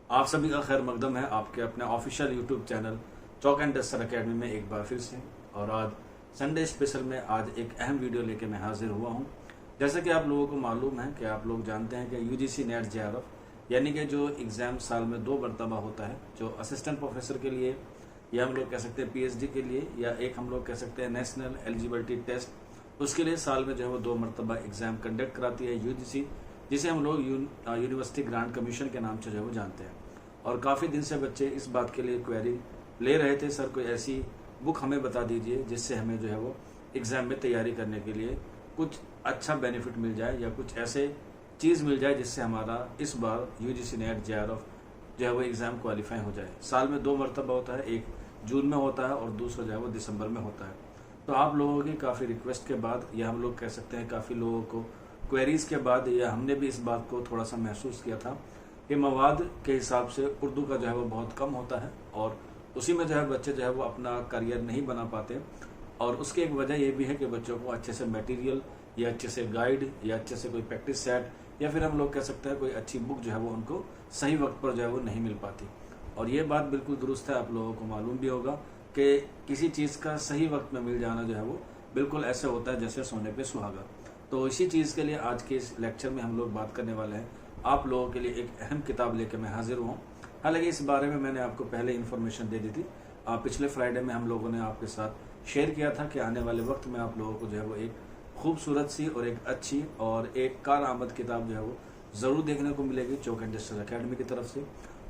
आप सभी का खैर मकदम है आपके अपने official YouTube channel chalk and duster academy में एक बार फिर से। और आज संडे स्पेशल में आज एक अहम वीडियो लेके मैं हाजिर हुआ हूं। जैसे कि आप लोगों को मालूम है कि आप लोग जानते हैं कि यूजीसी नेट जेआरएफ यानी कि जो एग्ज़ाम साल में 2 मरतबा होता है, जो असिस्टेंट प्रोफेसर के लिए या हम लोग कह सकते हैं पीएचडी के लिए, या एक हम लोग कह सकते हैं नेशनल एलिजिबिलिटी टेस्ट, उसके लिए साल में जो है वो 2 मरतबा एग्ज़ाम कंडक्ट कराती है यूजीसी, जिसे हम लोग यूनिवर्सिटी ग्रांट कमीशन के नाम से जो है वो जानते हैं। और काफ़ी दिन से बच्चे इस बात के लिए क्वेरी ले रहे थे, सर कोई ऐसी बुक हमें बता दीजिए जिससे हमें जो है वो एग्ज़ाम में तैयारी करने के लिए कुछ अच्छा बेनिफिट मिल जाए या कुछ ऐसे चीज़ मिल जाए जिससे हमारा इस बार यूजीसी नेट जेआरएफ जो है वो एग्ज़ाम क्वालिफाई हो जाए। साल में 2 मरतबा होता है, एक जून में होता है और दूसरा जो है वो दिसंबर में होता है। तो आप लोगों की काफ़ी रिक्वेस्ट के बाद, या हम लोग कह सकते हैं काफ़ी लोगों को क्वेरीज के बाद, या हमने भी इस बात को थोड़ा सा महसूस किया था कि मवाद के हिसाब से उर्दू का जो है वो बहुत कम होता है और उसी में जो है बच्चे जो है वो अपना करियर नहीं बना पाते। और उसकी एक वजह ये भी है कि बच्चों को अच्छे से मटेरियल या अच्छे से गाइड या अच्छे से कोई प्रैक्टिस सेट या फिर हम लोग कह सकते हैं कोई अच्छी बुक जो है वो उनको सही वक्त पर जो है वो नहीं मिल पाती। और ये बात बिल्कुल दुरुस्त है, आप लोगों को मालूम भी होगा कि किसी चीज़ का सही वक्त में मिल जाना जो है वो बिल्कुल ऐसे होता है जैसे सोने पे सुहागा। तो इसी चीज़ के लिए आज के इस लेक्चर में हम लोग बात करने वाले हैं। आप लोगों के लिए एक अहम किताब लेकर मैं हाजिर हुआ हूँ। हालांकि इस बारे में मैंने आपको पहले इन्फॉर्मेशन दे दी थी। पिछले फ्राइडे में हम लोगों ने आपके साथ शेयर किया था कि आने वाले वक्त में आप लोगों को जो है वो एक खूबसूरत सी और एक अच्छी और एक कारआमद किताब जो है वो ज़रूर देखने को मिलेगी चौक एंड डस्टर अकेडमी की तरफ से।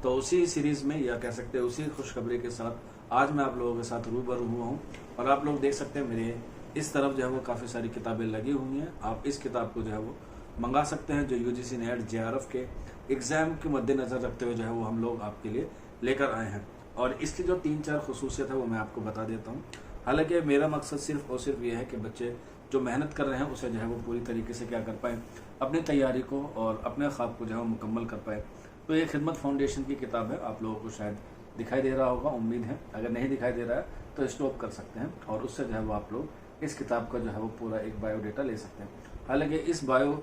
तो उसी सीरीज़ में, या कह सकते हैं उसी खुशखबरी के साथ आज मैं आप लोगों के साथ रूबरू हुआ हूँ। और आप लोग देख सकते हैं मेरे इस तरफ जो है वो काफ़ी सारी किताबें लगी हुई हैं। आप इस किताब को जो है वो मंगा सकते हैं, जो यूजीसी नेट जेआरएफ के एग्ज़ाम के मद्देनज़र रखते हुए जो है वो हम लोग आपके लिए लेकर आए हैं। और इसकी जो 3-4 खसूसियत है वो मैं आपको बता देता हूँ। हालांकि मेरा मकसद सिर्फ और सिर्फ ये है कि बच्चे जो मेहनत कर रहे हैं उसे जो है वो पूरी तरीके से क्या कर पाए, अपनी तैयारी को और अपने ख्वाब को जो है वो मुकम्मल कर पाए। तो ये खिदमत फाउंडेशन की किताब है, आप लोगों को शायद दिखाई दे रहा होगा, उम्मीद है। अगर नहीं दिखाई दे रहा है तो स्टॉप कर सकते हैं और उससे जो है वो आप लोग इस किताब का जो है वो पूरा एक बायोडेटा ले सकते हैं। हालांकि इस बायो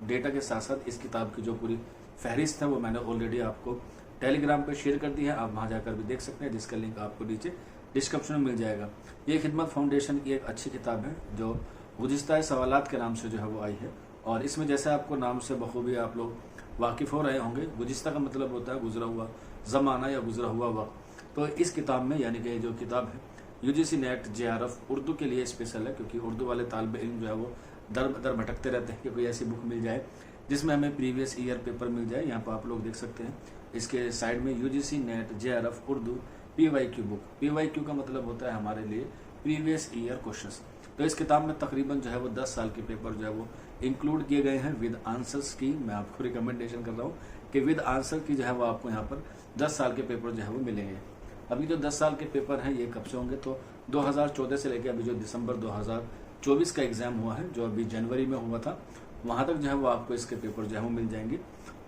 डेटा के साथ साथ इस किताब की जो पूरी फहरिस्त है वो मैंने ऑलरेडी आपको टेलीग्राम पर शेयर कर दी है, आप वहाँ जाकर भी देख सकते हैं, जिसका लिंक आपको नीचे डिस्क्रिप्शन में मिल जाएगा। ये खिदमत फाउंडेशन की एक अच्छी किताब है जो गुज़िश्ता सवालात के नाम से जो है वो आई है। और इसमें जैसे आपको नाम से बखूबी आप लोग वाकिफ़ हो रहे होंगे, गुज़िश्ता का मतलब होता है गुजरा हुआ ज़माना या गुजरा हुआ वक्त। तो इस किताब में, यानी कि जो किताब है यूजीसी नेट जेआरएफ उर्दू के लिए स्पेशल है, क्योंकि उर्दू वाले तालिब इल्म जो है वो दर बदर भटकते रहते हैं कि कोई ऐसी बुक मिल जाए जिसमें हमें प्रीवियस ईयर पेपर मिल जाए। यहाँ पर आप लोग देख सकते हैं इसके साइड में UGC net JRF Urdu PYQ book. PYQ का मतलब होता है हमारे लिए प्रीवियस ईयर क्वेश्चंस। तो इस किताब में तकरीबन जो है वो 10 साल के पेपर जो है वो इंक्लूड किए गए हैं विद आंसर्स की। मैं आपको रिकमेंडेशन कर रहा हूँ कि विद आंसर की जो है वो आपको यहाँ पर 10 साल के पेपर जो है वो मिलेंगे। अभी जो 10 साल के पेपर हैं ये कब से होंगे, तो 2014 से लेकर अभी जो दिसंबर 2024 का एग्ज़ाम हुआ है, जो अभी जनवरी में हुआ था, वहाँ तक जो है वो आपको इसके पेपर जो है वो मिल जाएंगे।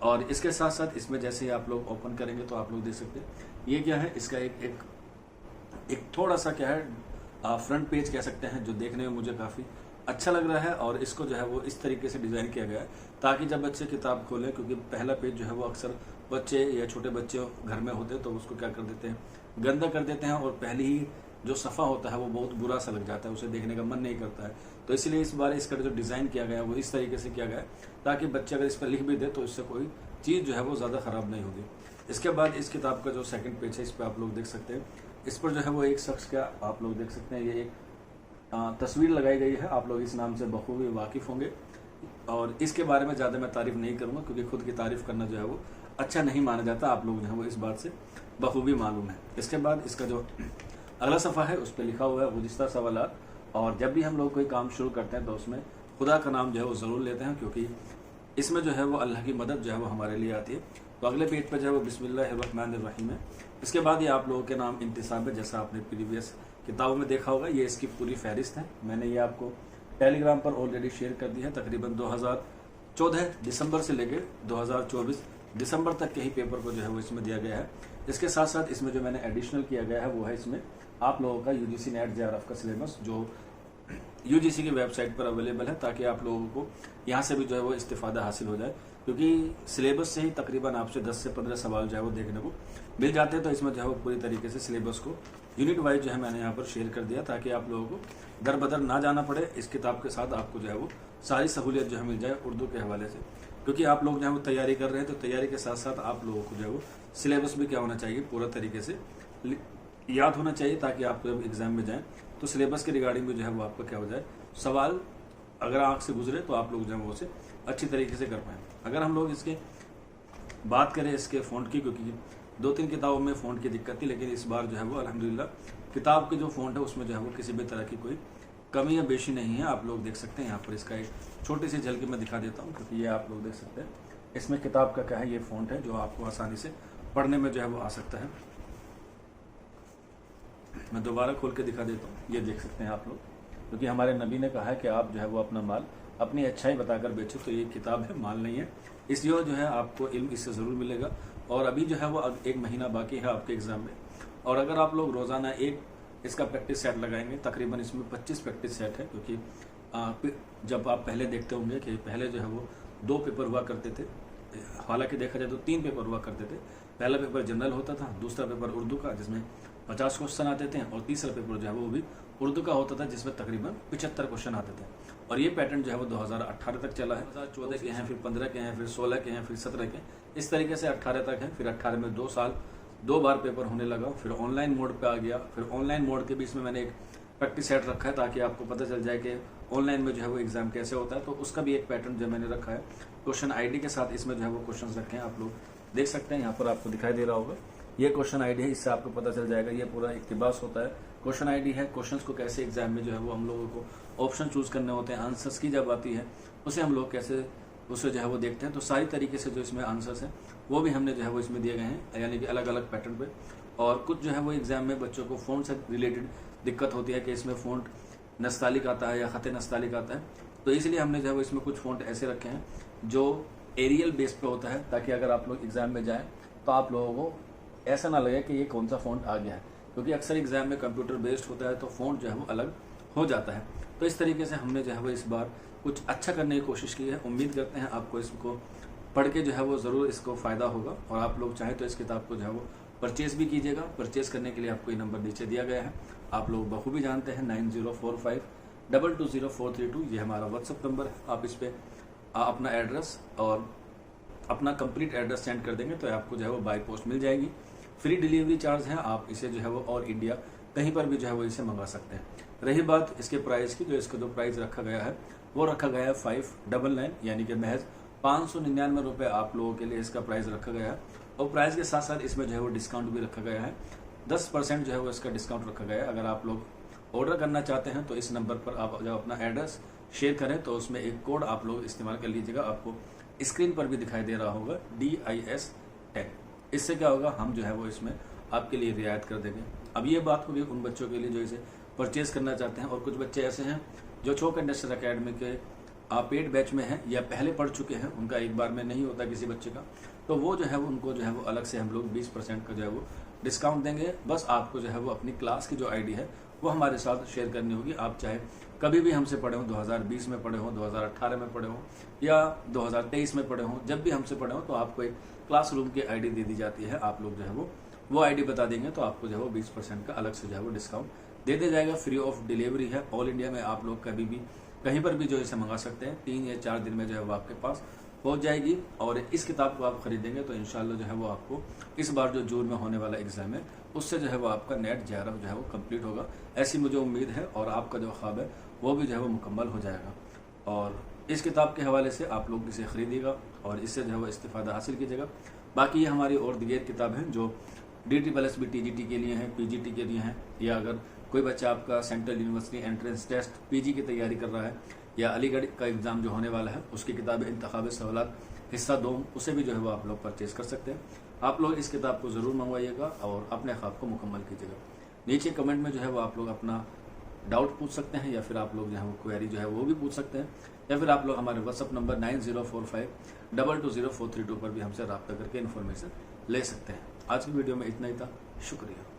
और इसके साथ साथ इसमें जैसे ही आप लोग ओपन करेंगे तो आप लोग देख सकते हैं ये क्या है, इसका एक थोड़ा सा क्या है फ्रंट पेज कह सकते हैं, जो देखने में मुझे काफ़ी अच्छा लग रहा है। और इसको जो है वो इस तरीके से डिज़ाइन किया गया है ताकि जब बच्चे किताब खोलें, क्योंकि पहला पेज जो है वो अक्सर बच्चे या छोटे बच्चे घर में होते हैं तो उसको क्या कर देते हैं, गंदा कर देते हैं, और पहले ही जो सफ़ा होता है वो बहुत बुरा सा लग जाता है, उसे देखने का मन नहीं करता है। तो इसलिए इस बार इसका जो डिज़ाइन किया गया है वो इस तरीके से किया गया है ताकि बच्चे अगर इस पर लिख भी दे तो इससे कोई चीज़ जो है वो ज़्यादा ख़राब नहीं होगी। इसके बाद इस किताब का जो सेकंड पेज है, इस पर आप लोग देख सकते हैं, इस पर जो है वो एक शख्स का आप लोग देख सकते हैं, ये एक तस्वीर लगाई गई है। आप लोग इस नाम से बखूबी वाकिफ़ होंगे और इसके बारे में ज़्यादा मैं तारीफ़ नहीं करूँगा, क्योंकि खुद की तारीफ़ करना जो है वो अच्छा नहीं माना जाता। आप लोग जो है वो इस बात से बखूबी मालूम है। इसके बाद इसका जो अगला सफ़ा है उस पर लिखा हुआ है गुज़िश्ता सवालात। और जब भी हम लोग कोई काम शुरू करते हैं तो उसमें खुदा का नाम जो है वो ज़रूर लेते हैं, क्योंकि इसमें जो है वो अल्लाह की मदद जो है वो हमारे लिए आती है। तो अगले पेज पर जो है वो बिस्मिल्लाहिर्रहमानिर्रहीम है। इसके बाद ये आप लोगों के नाम इंतसाब है, जैसा आपने प्रीवियस किताबों में देखा होगा। ये इसकी पूरी फहरिस्त है, मैंने ये आपको टेलीग्राम पर ऑलरेडी शेयर कर दी है। तकरीबन 2014 दिसंबर से लेकर 2024 दिसंबर तक के ही पेपर को जो है वो इसमें दिया गया है। इसके साथ साथ इसमें जो मैंने एडिशनल किया गया है वो है इसमें आप लोगों का यूजीसी नेट जेआरएफ का सिलेबस, जो यूजीसी की वेबसाइट पर अवेलेबल है, ताकि आप लोगों को यहाँ से भी जो है वो इस्तेफादा हासिल हो जाए, क्योंकि सिलेबस से ही तकरीबन आपसे 10 से 15 सवाल जो है वो देखने को मिल जाते हैं। तो इसमें जो है वो पूरी तरीके से सिलेबस को यूनिट वाइज जो है मैंने यहाँ पर शेयर कर दिया, ताकि आप लोगों को दर बदर ना जाना पड़े। इस किताब के साथ आपको जो है वो सारी सहूलियत जो है मिल जाए उर्दू के हवाले से, क्योंकि आप लोग जो है वो तैयारी कर रहे हैं, तो तैयारी के साथ साथ आप लोगों को जो है वो सिलेबस भी क्या होना चाहिए, पूरा तरीके से याद होना चाहिए, ताकि आप जब एग्जाम में जाएं तो सिलेबस के रिगार्डिंग भी जो है वो आपका क्या हो जाए, सवाल अगर आंख से गुजरे तो आप लोग जो है वो उसे अच्छी तरीके से कर पाएं। अगर हम लोग इसके बात करें इसके फ़ॉन्ट की, क्योंकि 2-3 किताबों में फ़ॉन्ट की दिक्कत थी, लेकिन इस बार जो है वो अल्हम्दुलिल्लाह किताब के जो फ़ॉन्ट है उसमें जो है वो किसी भी तरह की कोई कमी या बेशी नहीं है। आप लोग देख सकते हैं यहाँ पर, इसका एक छोटी सी झलकी मैं दिखा देता हूँ, क्योंकि ये आप लोग देख सकते हैं इसमें किताब का क्या है, ये फ़ॉन्ट है जो आपको आसानी से पढ़ने में जो है वो आ सकता है। मैं दोबारा खोल के दिखा देता हूँ, ये देख सकते हैं आप लोग, क्योंकि हमारे नबी ने कहा है कि आप जो है वो अपना माल अपनी अच्छाई बताकर बेचो, तो ये किताब है, माल नहीं है। इसलिए जो है आपको इल्म इससे ज़रूर मिलेगा। और अभी जो है वो 1 महीना बाकी है आपके एग्ज़ाम में, और अगर आप लोग रोज़ाना एक इसका प्रैक्टिस सेट लगाएंगे, तकरीबन इसमें 25 प्रैक्टिस सेट है, क्योंकि जब आप पहले देखते होंगे कि पहले जो है वो 2 पेपर हुआ करते थे, हालांकि देखा जाए तो 3 पेपर हुआ करते थे। पहला पेपर जनरल होता था, दूसरा पेपर उर्दू का जिसमें 50 क्वेश्चन आते थे, और तीसरा पेपर जो है वो भी उर्दू का होता था जिसमें तकरीबन 75 क्वेश्चन आते थे। और ये पैटर्न जो है वो 2018 तक चला है। 2014 के हैं, फिर 15 के हैं, फिर 16 के हैं, फिर 17 के, इस तरीके से 18 तक है। फिर 18 में 2 साल 2 बार पेपर होने लगा, फिर ऑनलाइन मोड पे आ गया। फिर ऑनलाइन मोड के बीच में मैंने एक प्रैक्टिस सेट रखा है, ताकि आपको पता चल जाए कि ऑनलाइन में जो है वो एग्जाम कैसे होता है। तो उसका भी एक पैटर्न जो मैंने रखा है, क्वेश्चन आईडी के साथ इसमें जो है वो क्वेश्चन रखे हैं, आप लोग देख सकते हैं। यहाँ पर आपको दिखाई दे रहा होगा, ये क्वेश्चन आईडी है, इससे आपको पता चल जाएगा। ये पूरा इक्तिबास होता है, क्वेश्चन आईडी है। क्वेश्चंस को कैसे एग्जाम में जो है वो हम लोगों को ऑप्शन चूज करने होते हैं, आंसर्स की जब आती है उसे हम लोग कैसे उसे जो है वो देखते हैं। तो सारी तरीके से जो इसमें आंसर्स हैं वो भी हमने जो है वो इसमें दिए गए हैं, यानी कि अलग अलग पैटर्न पे। और कुछ जो है वो एग्जाम में बच्चों को फ़ॉन्ट से रिलेटेड दिक्कत होती है कि इसमें फ़ॉन्ट नस्तालिक आता है या ख़त नस्तालिक आता है, तो इसलिए हमने जो है वो इसमें कुछ फ़ॉन्ट ऐसे रखे हैं जो एरियल बेस पे होता है, ताकि अगर आप लोग एग्जाम में जाएं तो आप लोगों को ऐसा ना लगे कि ये कौन सा फ़ॉन्ट आ गया है, क्योंकि अक्सर एग्जाम में कंप्यूटर बेस्ड होता है तो फ़ॉन्ट जो है वो अलग हो जाता है। तो इस तरीके से हमने जो है वो इस बार कुछ अच्छा करने की कोशिश की है। उम्मीद करते हैं आपको इसको पढ़ के जो है वो ज़रूर इसको फ़ायदा होगा, और आप लोग चाहें तो इस किताब को जो है वो परचेज़ भी कीजिएगा। परचेज़ करने के लिए आपको ये नंबर नीचे दिया गया है, आप लोग बखूबी जानते हैं, 9045220432, ये हमारा व्हाट्सअप नंबर है। आप इस पर अपना एड्रेस और अपना कंप्लीट एड्रेस सेंड कर देंगे तो आपको जो है वो बाय पोस्ट मिल जाएगी। फ्री डिलीवरी चार्ज है, आप इसे जो है वो और इंडिया कहीं पर भी जो है वो इसे मंगा सकते हैं। रही बात इसके प्राइस की, जो इसका जो प्राइस रखा गया है वो रखा गया है 599, यानी कि महज 599 रुपये आप लोगों के लिए इसका प्राइस रखा गया है। और प्राइस के साथ साथ इसमें जो है वो डिस्काउंट भी रखा गया है, 10% जो है वो इसका डिस्काउंट रखा गया है। अगर आप लोग ऑर्डर करना चाहते हैं तो इस नंबर पर आप जब अपना एड्रेस शेयर करें तो उसमें एक कोड आप लोग इस्तेमाल कर लीजिएगा, आपको स्क्रीन पर भी दिखाई दे रहा होगा, DIS 10। इससे क्या होगा, हम जो है वो इसमें आपके लिए रियायत कर देंगे। अब ये बात होगी उन बच्चों के लिए जो इसे परचेज करना चाहते हैं, और कुछ बच्चे ऐसे हैं जो चौक इंडस्ट्रियल अकेडमी के पेड बैच में हैं या पहले पढ़ चुके हैं, उनका एक बार में नहीं होता किसी बच्चे का, तो वो जो है वो उनको जो है वो अलग से हम लोग 20% का जो है वो डिस्काउंट देंगे। बस आपको जो है वो अपनी क्लास की जो आईडी है वो हमारे साथ शेयर करनी होगी। आप चाहे कभी भी हमसे पढ़े हों, 2020 में पढ़े हों, 2018 में पढ़े हों या 2023 में पढ़े हों, जब भी हमसे पढ़े हों तो आपको एक क्लासरूम की आईडी दे दी जाती है। आप लोग जो है वो आईडी बता देंगे तो आपको जो है वो 20% का अलग से जो है वो डिस्काउंट दे दिया जाएगा। फ्री ऑफ डिलीवरी है, ऑल इंडिया में आप लोग कभी भी कहीं पर भी जो इसे मंगा सकते हैं। 3 या 4 दिन में जो है वो आपके पास पहुंच जाएगी। और इस किताब को आप खरीदेंगे तो इंशाल्लाह जो है वो आपको इस बार जो जून में होने वाला एग्जाम है उससे जो है वो आपका नेट 11 जो है वो कंप्लीट होगा, ऐसी मुझे उम्मीद है। और आपका जो ख्वाब है वो भी जो है वो मुकम्मल हो जाएगा। और इस किताब के हवाले से आप लोग इसे खरीदिएगा और इससे जो है वो इस्तिफादा हासिल कीजिएगा। बाकी ये हमारी और दीगर किताब हैं जो DT+B TGT के लिए हैं, PGT के लिए हैं, या अगर कोई बच्चा आपका central university entrance test PG की तैयारी कर रहा है या अलीगढ़ का एग्ज़ाम जो होने वाला है उसकी किताब इंतखाब सवालात हिस्सा 2, उसे भी जो है वो आप लोग परचेज कर सकते हैं। आप लोग इस किताब को ज़रूर मंगवाइएगा और अपने ख्वाब को मुकम्मल कीजिएगा। नीचे कमेंट में जो है वो आप लोग अपना डाउट पूछ सकते हैं, या फिर आप लोग जो है वो क्वेरी जो है वो भी पूछ सकते हैं, या फिर आप लोग हमारे व्हाट्सअप नंबर 9045220432 पर भी हमसे रब्ता करके इन्फॉर्मेशन ले सकते हैं। आज की वीडियो में इतना ही था, शुक्रिया।